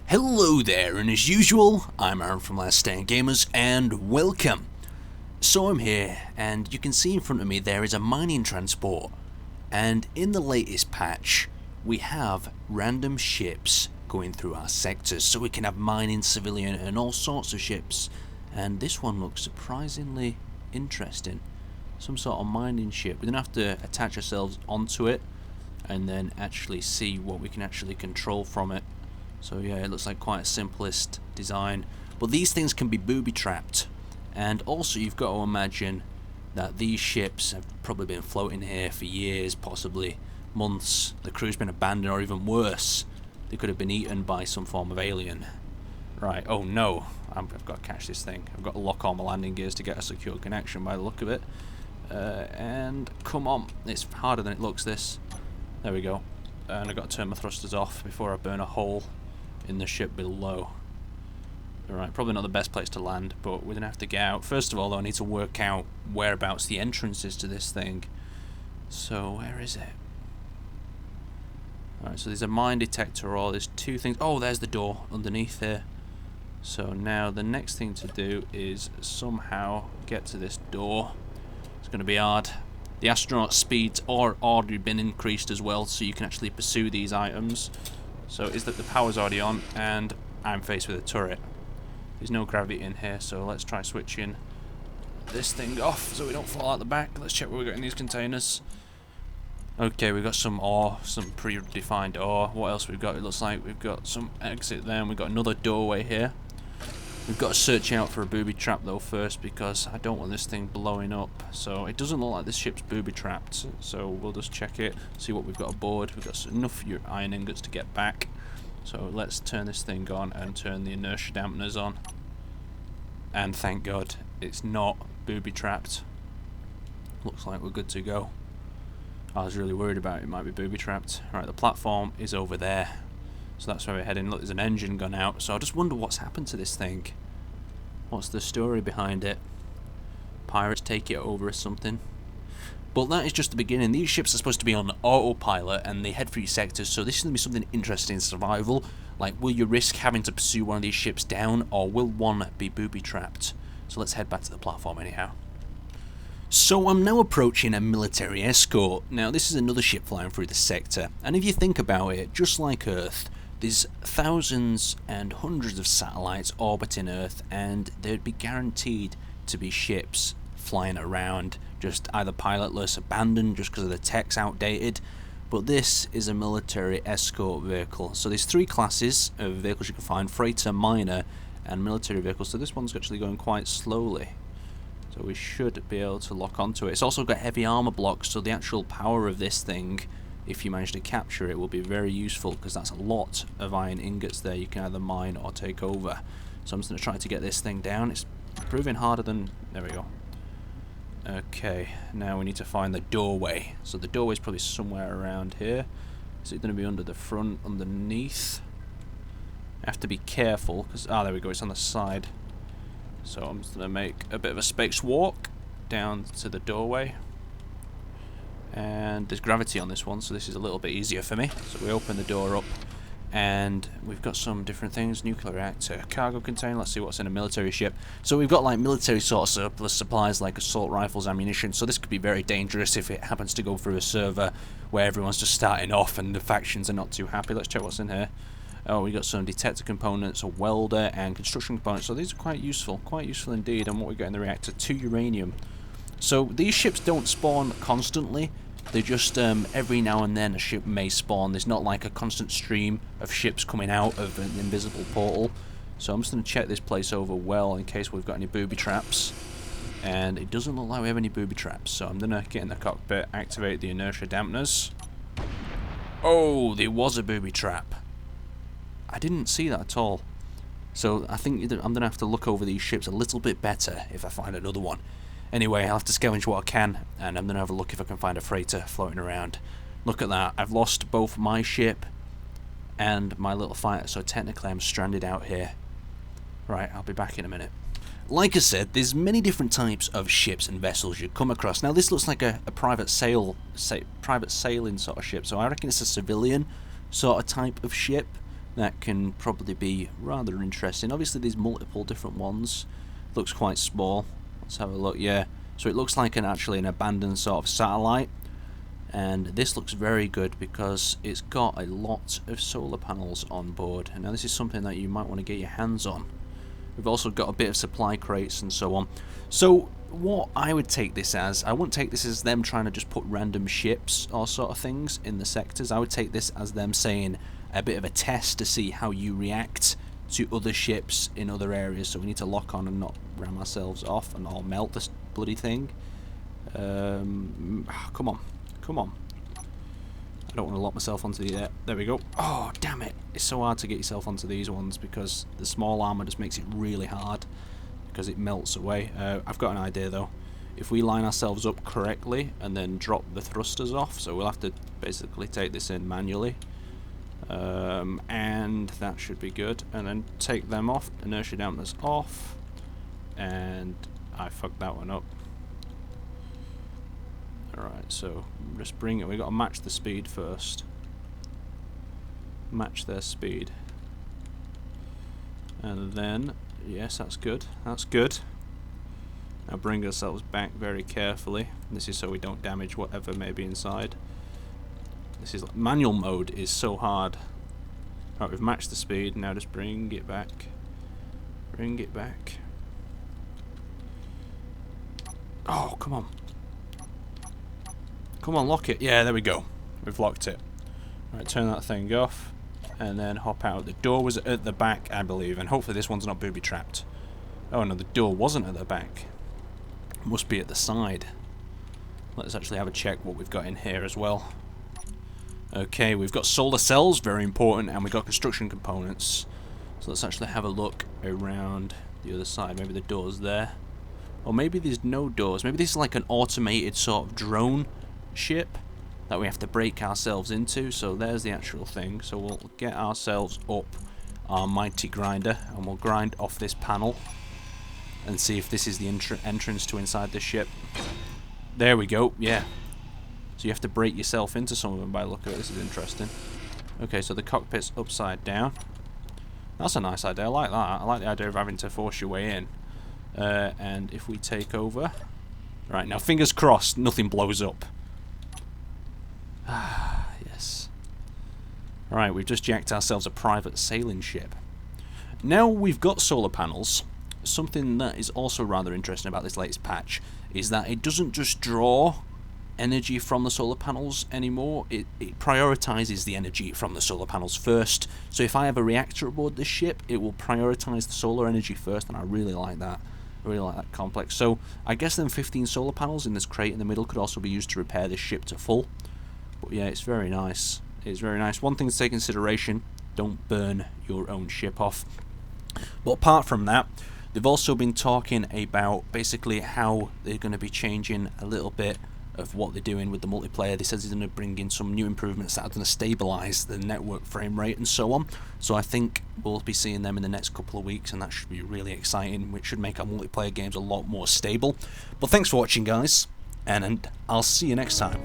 Hello there, and as usual, I'm Aaron from Last Stand Gamers, and welcome. So I'm here, and you can see in front of me there is a mining transport, and in the latest patch, we have random ships going through our sectors, so we can have mining, civilian, and all sorts of ships, and this one looks surprisingly interesting. Some sort of mining ship. We're going to have to attach ourselves onto it, and then actually see what we can actually control from it. So yeah, it looks like quite a simplest design, but these things can be booby trapped, and also you've got to imagine that these ships have probably been floating here for years, possibly months. The crew's been abandoned, or even worse, they could have been eaten by some form of alien. Right, oh no, I've got to catch this thing. I've got to lock all my landing gears to get a secure connection by the look of it. And come on, it's harder than it looks, this. There we go. And I've got to turn my thrusters off before I burn a hole in the ship below. Alright, probably not the best place to land, but we're going to have to get out. First of all, though, I need to work out whereabouts the entrance is to this thing. So, where is it? Alright, so there's a mine detector, or there's two things. Oh, there's the door underneath here. So now the next thing to do is somehow get to this door. It's going to be hard. The astronaut speeds are already been increased as well, so you can actually pursue these items. So is that the power's already on, and I'm faced with a turret. There's no gravity in here, so let's try switching this thing off so we don't fall out the back. Let's check what we got in these containers. Okay, we've got some ore, some predefined ore. What else we've got? It looks like we've got some exit there, and we've got another doorway here. We've got to search out for a booby trap though first, because I don't want this thing blowing up. So it doesn't look like this ship's booby trapped, so we'll just check it, see what we've got aboard. We've got enough iron ingots to get back, so let's turn this thing on and turn the inertia dampeners on. And thank God it's not booby trapped. Looks like we're good to go. I was really worried about it might be booby trapped. Right, the platform is over there. So that's where we're heading. Look, there's an engine gone out. So I just wonder what's happened to this thing. What's the story behind it? Pirates take it over or something? But that is just the beginning. These ships are supposed to be on autopilot and they head for your sectors. So this is going to be something interesting in survival. Like, will you risk having to pursue one of these ships down, or will one be booby trapped? So let's head back to the platform anyhow. So I'm now approaching a military escort. Now this is another ship flying through the sector. And if you think about it, just like Earth, there's thousands and hundreds of satellites orbiting Earth, and there'd be guaranteed to be ships flying around, just either pilotless, abandoned just because of the tech's outdated. But this is a military escort vehicle. So there's three classes of vehicles you can find: freighter, miner, and military vehicles. So this one's actually going quite slowly. So we should be able to lock onto it. It's also got heavy armor blocks, so the actual power of this thing, if you manage to capture it, will be very useful, because that's a lot of iron ingots there you can either mine or take over. So I'm just going to try to get this thing down. It's proving harder than... There we go. Okay, now we need to find the doorway. So the doorway's probably somewhere around here. Is it going to be under the front, underneath? I have to be careful, because... Ah, there we go, it's on the side. So I'm just going to make a bit of a spacewalk down to the doorway. And there's gravity on this one, so this is a little bit easier for me. So we open the door up, and we've got some different things: nuclear reactor, cargo container. Let's see what's in a military ship. So we've got like military sort of surplus supplies, like assault rifles, ammunition. So this could be very dangerous if it happens to go through a server where everyone's just starting off and the factions are not too happy. Let's check what's in here. Oh, we got some detector components, a welder, and construction components. So these are quite useful indeed. And what we got in the reactor: 2 uranium. So these ships don't spawn constantly. They just, every now and then a ship may spawn. There's not like a constant stream of ships coming out of an invisible portal. So I'm just going to check this place over well in case we've got any booby traps. And it doesn't look like we have any booby traps. So I'm going to get in the cockpit, activate the inertia dampeners. Oh, there was a booby trap. I didn't see that at all. So I think I'm going to have to look over these ships a little bit better if I find another one. Anyway, I'll have to scavenge what I can, and I'm going to have a look if I can find a freighter floating around. Look at that, I've lost both my ship and my little fighter, so technically I'm stranded out here. Right, I'll be back in a minute. Like I said, there's many different types of ships and vessels you come across. Now this looks like a private sailing sort of ship, so I reckon it's a civilian sort of type of ship. that can probably be rather interesting. Obviously there's multiple different ones. Looks quite small. Let's have a look. Yeah, so it looks like actually an abandoned sort of satellite, and this looks very good because it's got a lot of solar panels on board. And now this is something that you might want to get your hands on. We've also got a bit of supply crates and so on. So what I would take this as, I wouldn't take this as them trying to just put random ships or sort of things in the sectors. I would take this as them saying a bit of a test to see how you react to other ships in other areas. So we need to lock on and not ram ourselves off and all melt this bloody thing. Come on, come on. I don't want to lock myself onto the there we go. Oh damn it, it's so hard to get yourself onto these ones because the small armor just makes it really hard because it melts away. I've got an idea though. If we line ourselves up correctly and then drop the thrusters off, so we'll have to basically take this in manually, and that should be good, and then take them off, inertia dampers off, and I fucked that one up. Alright, so just bring it, we got to match the speed first. Match their speed. And then, yes, that's good, that's good. Now bring ourselves back very carefully. This is so we don't damage whatever may be inside. This is manual mode is so hard. Right, we've matched the speed, now just bring it back. Bring it back. Oh, come on. Come on, lock it. Yeah, there we go. We've locked it. Right, turn that thing off. And then hop out. The door was at the back, I believe. And hopefully this one's not booby trapped. Oh no, the door wasn't at the back. It must be at the side. Let's actually have a check what we've got in here as well. Okay, we've got solar cells, very important, and we've got construction components. So let's actually have a look around the other side. Maybe the door's there. Or maybe there's no doors. Maybe this is like an automated sort of drone ship that we have to break ourselves into. So there's the actual thing. So we'll get ourselves up our mighty grinder and we'll grind off this panel and see if this is the entrance to inside the ship. There we go. Yeah. So you have to break yourself into some of them by the look of it. This is interesting. Okay, so the cockpit's upside down. That's a nice idea. I like that. I like the idea of having to force your way in. And if we take over... Right, now fingers crossed nothing blows up. Ah, yes. Alright, we've just jacked ourselves a private sailing ship. Now we've got solar panels. Something that is also rather interesting about this latest patch is that it doesn't just draw energy from the solar panels anymore. It prioritizes the energy from the solar panels first. So if I have a reactor aboard this ship, it will prioritize the solar energy first, and I really like that. I really like that complex. So I guess then 15 solar panels in this crate in the middle could also be used to repair this ship to full. But yeah, it's very nice. It's very nice. One thing to take into consideration, don't burn your own ship off. But apart from that, they've also been talking about basically how they're going to be changing a little bit of what they're doing with the multiplayer. They said they're going to bring in some new improvements that are going to stabilise the network frame rate and so on. So I think we'll be seeing them in the next couple of weeks, and that should be really exciting, which should make our multiplayer games a lot more stable. But thanks for watching, guys, and I'll see you next time.